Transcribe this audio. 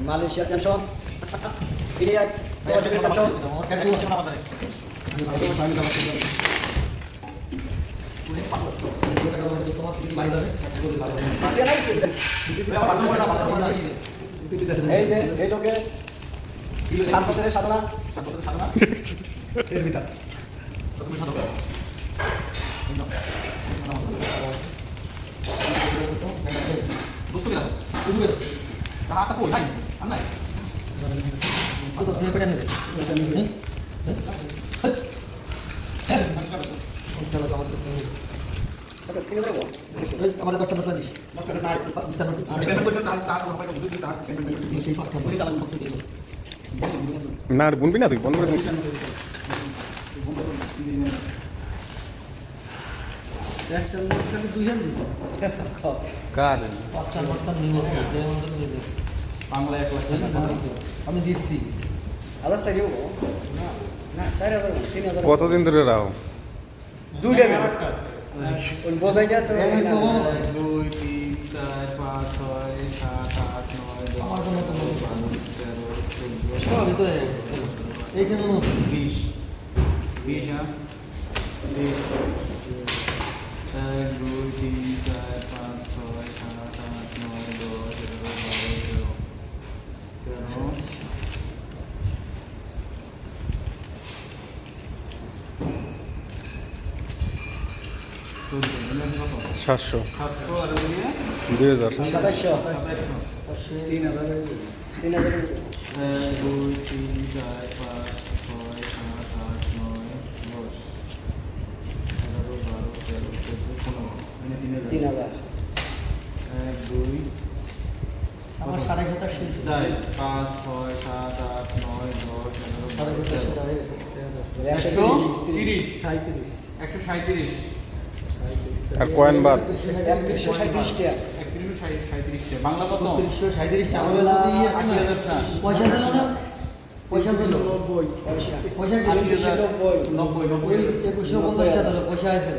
Malaysia tension India tension এই যে এই লোকে 7 বছরের সাধনা এর ভিতর আমার 10টা নোট দিস না আর বুনবি না তুই বন্ধ করে দিবি কার আমি দিচ্ছি আদার সাইড না 4000 3000 কতদিন ধরে রাও দুইটা ওই বোঝাই যায় তো 2 3 4 5 6 7 8 9 আমার কোনো তো 12 সব ভিতরে এইখানে 20 20 হ্যাঁ 20 1 2 3 4 5 6 7 8 9 10 11 12 13 700 700 আর দিয়ে 2000 2700 3000 3000 1 2 3 4 5 6 7 8 9 10 11 12 13 14 15 3000 1 2 আমার 7.5 শেষ 4 5 6 7 8 9 10 11 12 130 আর কয়েন বাদ 3137 3137 বাংলা কত 3137 টাকা পয়সা দিল না পয়সা দিল পয়সা 90 2150 টাকা পয়সা আছে